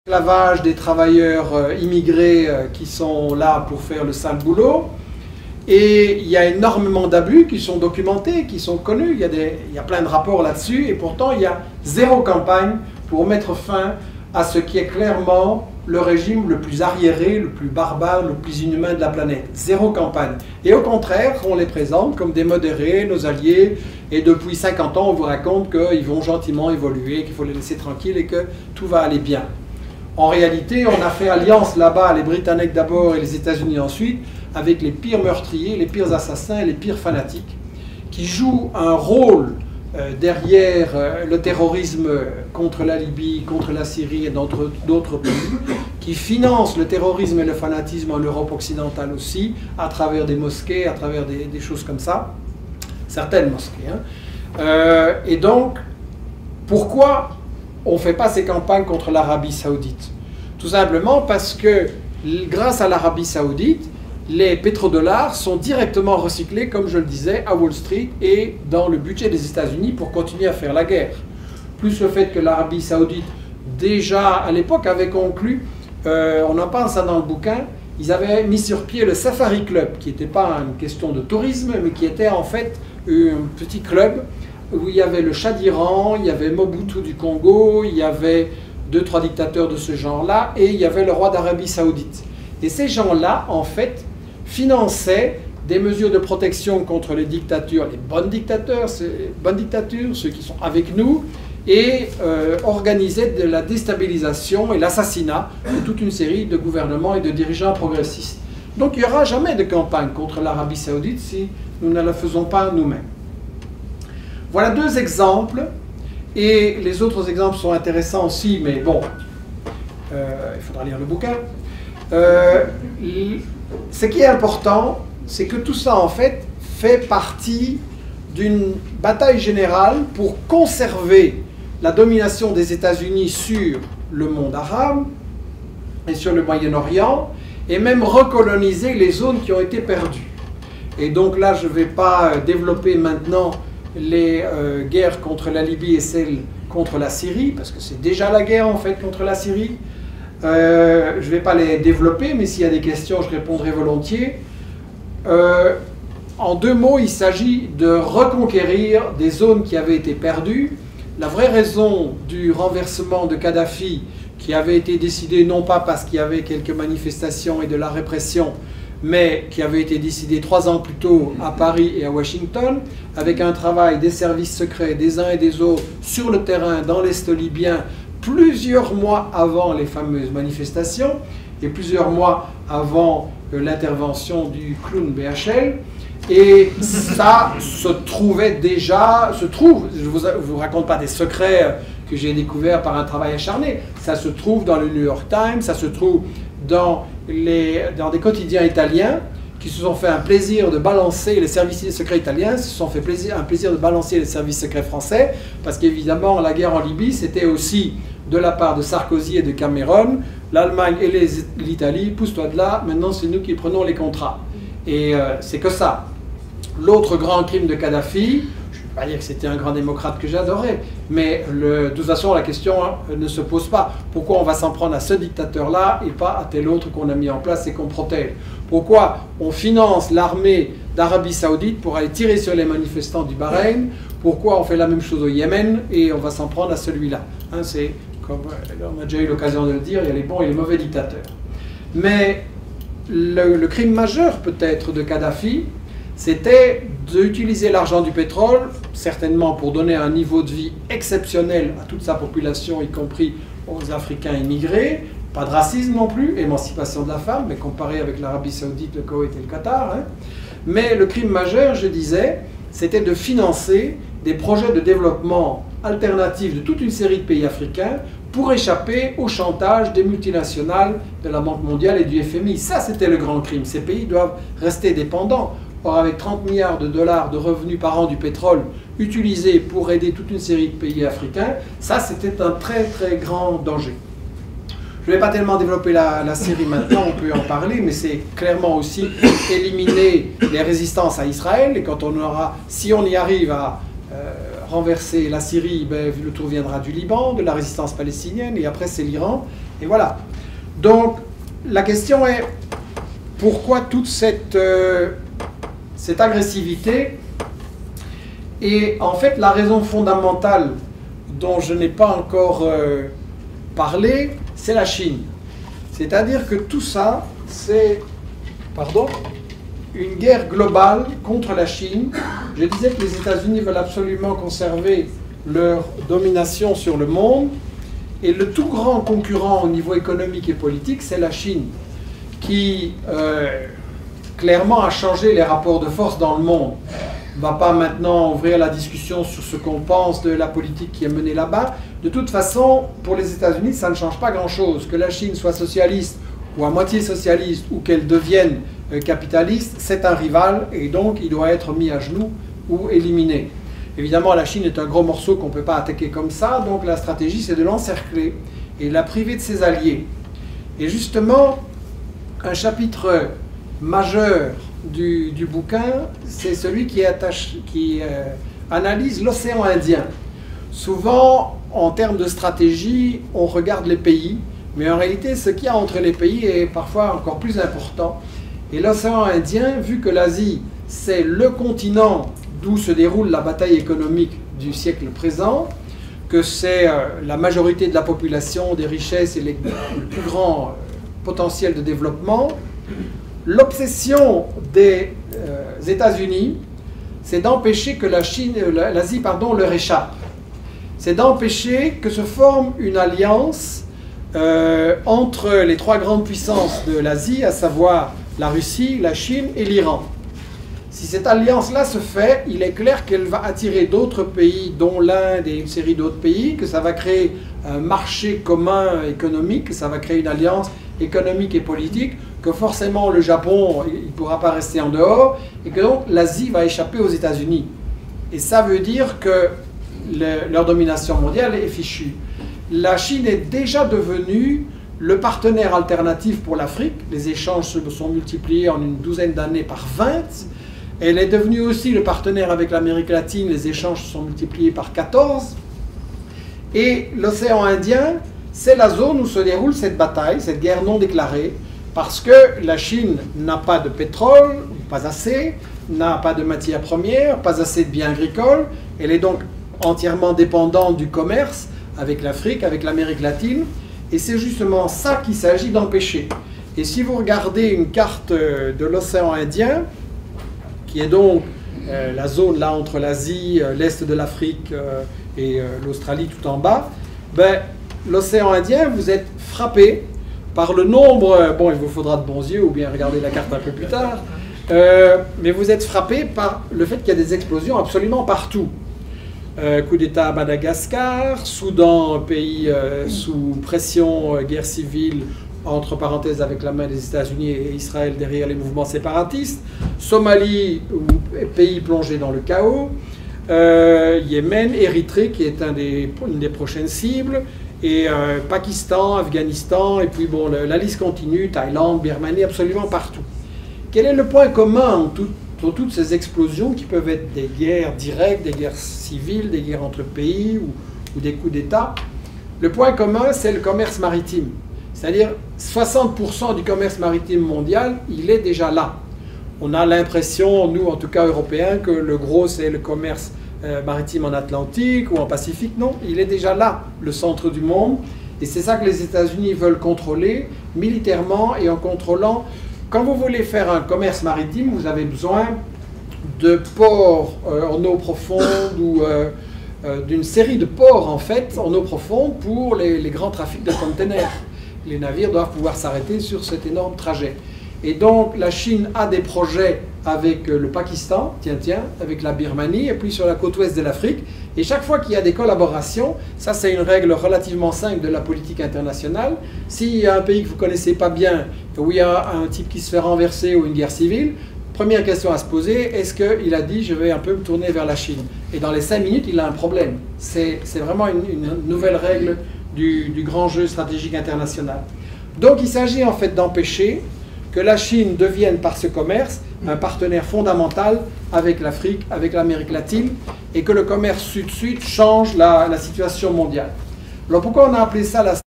L'esclavage des travailleurs immigrés qui sont là pour faire le sale boulot. Et il y a énormément d'abus qui sont documentés, qui sont connus. Il y a plein de rapports là-dessus. Et pourtant, il y a zéro campagne pour mettre fin à ce qui est clairement le régime le plus arriéré, le plus barbare, le plus inhumain de la planète. Zéro campagne. Et au contraire, on les présente comme des modérés, nos alliés. Et depuis 50 ans, on vous raconte qu'ils vont gentiment évoluer, qu'il faut les laisser tranquilles et que tout va aller bien. En réalité, on a fait alliance là-bas, les Britanniques d'abord et les États-Unis ensuite, avec les pires meurtriers, les pires assassins et les pires fanatiques, qui jouent un rôle derrière le terrorisme contre la Libye, contre la Syrie et d'autres pays, qui financent le terrorisme et le fanatisme en Europe occidentale aussi, à travers des mosquées, à travers des choses comme ça, certaines mosquées. Et donc, pourquoi on ne fait pas ces campagnes contre l'Arabie Saoudite? Tout simplement parce que, grâce à l'Arabie Saoudite, les pétrodollars sont directement recyclés, comme je le disais, à Wall Street et dans le budget des États-Unis pour continuer à faire la guerre. Plus le fait que l'Arabie Saoudite, déjà à l'époque, avait conclu, on en parle ça dans le bouquin, ils avaient mis sur pied le Safari Club, qui n'était pas une question de tourisme, mais qui était en fait un petit club où il y avait le Shah d'Iran, il y avait Mobutu du Congo, il y avait 2-3 dictateurs de ce genre-là, et il y avait le roi d'Arabie Saoudite. Et ces gens-là, en fait, finançaient des mesures de protection contre les dictatures, les bonnes dictatures, ceux qui sont avec nous, et organisaient de la déstabilisation et l'assassinat de toute une série de gouvernements et de dirigeants progressistes. Donc il n'y aura jamais de campagne contre l'Arabie Saoudite si nous ne la faisons pas nous-mêmes. Voilà deux exemples, et les autres exemples sont intéressants aussi, mais bon, il faudra lire le bouquin. Ce qui est important, c'est que tout ça, en fait partie d'une bataille générale pour conserver la domination des États-Unis sur le monde arabe et sur le Moyen-Orient, et même recoloniser les zones qui ont été perdues. Et donc là, je ne vais pas développer maintenant les guerres contre la Libye et celles contre la Syrie, parce que c'est déjà la guerre en fait contre la Syrie. Je ne vais pas les développer, mais s'il y a des questions, je répondrai volontiers. En deux mots, il s'agit de reconquérir des zones qui avaient été perdues. La vraie raison du renversement de Kadhafi, qui avait été décidé non pas parce qu'il y avait quelques manifestations et de la répression, mais qui avait été décidé 3 ans plus tôt à Paris et à Washington, avec un travail des services secrets des uns et des autres sur le terrain dans l'Est libyen, plusieurs mois avant les fameuses manifestations, et plusieurs mois avant l'intervention du clown BHL. Et ça se trouvait déjà, je ne vous raconte pas des secrets que j'ai découverts par un travail acharné, ça se trouve dans le New York Times, ça se trouve dans des quotidiens italiens qui se sont fait un plaisir de balancer les services secrets italiens, se sont fait un plaisir de balancer les services secrets français, parce qu'évidemment la guerre en Libye c'était aussi de la part de Sarkozy et de Cameron, l'Allemagne et l'Italie, pousse-toi de là, maintenant c'est nous qui prenons les contrats. Et c'est que ça. L'autre grand crime de Kadhafi, je ne vais pas dire que c'était un grand démocrate que j'adorais, mais de toute façon la question ne se pose pas. Pourquoi on va s'en prendre à ce dictateur-là et pas à tel autre qu'on a mis en place et qu'on protège? Pourquoi on finance l'armée d'Arabie Saoudite pour aller tirer sur les manifestants du Bahreïn? Pourquoi on fait la même chose au Yémen et on va s'en prendre à celui-là? C'est comme on a déjà eu l'occasion de le dire, il y a les bons et les mauvais dictateurs. Mais le crime majeur peut-être de Kadhafi, c'était d'utiliser l'argent du pétrole, certainement pour donner un niveau de vie exceptionnel à toute sa population, y compris aux Africains immigrés, pas de racisme non plus, émancipation de la femme, mais comparé avec l'Arabie Saoudite, le Koweït et le Qatar. Mais le crime majeur, je disais, c'était de financer des projets de développement alternatifs de toute une série de pays africains pour échapper au chantage des multinationales, de la Banque mondiale et du FMI. Ça, c'était le grand crime. Ces pays doivent rester dépendants. Or, avec 30 milliards de dollars de revenus par an du pétrole utilisés pour aider toute une série de pays africains, ça, c'était un très, très grand danger. Je ne vais pas tellement développer la Syrie maintenant, on peut en parler, mais c'est clairement aussi éliminer les résistances à Israël. Et quand on aura, si on y arrive à renverser la Syrie, ben, le tour viendra du Liban, de la résistance palestinienne, et après c'est l'Iran. Et voilà. Donc, la question est, pourquoi toute cette agressivité? Et en fait, la raison fondamentale dont je n'ai pas encore parlé, c'est la Chine. C'est-à-dire que tout ça, c'est une guerre globale contre la Chine. Je disais que les États-Unis veulent absolument conserver leur domination sur le monde. Et le tout grand concurrent au niveau économique et politique, c'est la Chine, qui clairement a changé les rapports de force dans le monde. On ne va pas maintenant ouvrir la discussion sur ce qu'on pense de la politique qui est menée là-bas. De toute façon, pour les États-Unis, ça ne change pas grand-chose. Que la Chine soit socialiste ou à moitié socialiste ou qu'elle devienne capitaliste, c'est un rival et donc il doit être mis à genoux ou éliminé. Évidemment, la Chine est un gros morceau qu'on ne peut pas attaquer comme ça, donc la stratégie, c'est de l'encercler et de la priver de ses alliés. Et justement, un chapitre majeur du bouquin, c'est celui qui analyse l'océan Indien. Souvent, en termes de stratégie, on regarde les pays, mais en réalité, ce qu'il y a entre les pays est parfois encore plus important. Et l'océan Indien, vu que l'Asie, c'est le continent d'où se déroule la bataille économique du siècle présent, que c'est la majorité de la population, des richesses et le plus grand potentiel de développement, l'obsession des États-Unis, c'est d'empêcher que l'Asie leur échappe. C'est d'empêcher que se forme une alliance entre les trois grandes puissances de l'Asie, à savoir la Russie, la Chine et l'Iran. Si cette alliance-là se fait, il est clair qu'elle va attirer d'autres pays, dont l'Inde et une série d'autres pays, que ça va créer un marché commun économique, que ça va créer une alliance économique et politique, que forcément le Japon il ne pourra pas rester en dehors, et que donc l'Asie va échapper aux États-Unis. Et ça veut dire que leur domination mondiale est fichue. La Chine est déjà devenue le partenaire alternatif pour l'Afrique. Les échanges se sont multipliés en une douzaine d'années par 20. Elle est devenue aussi le partenaire avec l'Amérique latine. Les échanges se sont multipliés par 14. Et l'océan Indien, c'est la zone où se déroule cette bataille, cette guerre non déclarée, parce que la Chine n'a pas de pétrole, pas assez, n'a pas de matières premières, pas assez de biens agricoles. Elle est donc entièrement dépendante du commerce avec l'Afrique, avec l'Amérique latine. Et c'est justement ça qu'il s'agit d'empêcher. Et si vous regardez une carte de l'océan Indien, qui est donc la zone là entre l'Asie, l'Est de l'Afrique et l'Australie tout en bas, ben, l'océan Indien, vous êtes frappé par le nombre, bon il vous faudra de bons yeux ou bien regarder la carte un peu plus tard, mais vous êtes frappé par le fait qu'il y a des explosions absolument partout. Coup d'État à Madagascar, Soudan, pays sous pression, guerre civile, entre parenthèses avec la main des États-Unis et Israël derrière les mouvements séparatistes, Somalie, pays plongé dans le chaos, Yémen, Érythrée qui est une des prochaines cibles, et Pakistan, Afghanistan, et puis bon, la liste continue, Thaïlande, Birmanie, absolument partout. Quel est le point commun entre toutes ces explosions qui peuvent être des guerres directes, des guerres civiles, des guerres entre pays ou des coups d'État? Le point commun, c'est le commerce maritime. C'est-à-dire 60% du commerce maritime mondial, il est déjà là. On a l'impression, nous en tout cas européens, que le gros c'est le commerce maritime en Atlantique ou en Pacifique. Non, il est déjà là, le centre du monde. Et c'est ça que les États-Unis veulent contrôler militairement et en contrôlant. Quand vous voulez faire un commerce maritime, vous avez besoin de ports en eau profonde ou d'une série de ports en fait en eau profonde pour les grands trafics de containers. Les navires doivent pouvoir s'arrêter sur cet énorme trajet. Et donc la Chine a des projets avec le Pakistan, avec la Birmanie, et puis sur la côte ouest de l'Afrique. Et chaque fois qu'il y a des collaborations, ça c'est une règle relativement simple de la politique internationale, s'il y a un pays que vous ne connaissez pas bien, où il y a un type qui se fait renverser ou une guerre civile, première question à se poser, est-ce qu'il a dit je vais un peu me tourner vers la Chine? Et dans les 5 minutes, il a un problème. C'est vraiment une nouvelle règle du grand jeu stratégique international. Donc il s'agit en fait d'empêcher que la Chine devienne par ce commerce un partenaire fondamental avec l'Afrique, avec l'Amérique latine, et que le commerce sud-sud change la situation mondiale. Alors pourquoi on a appelé ça la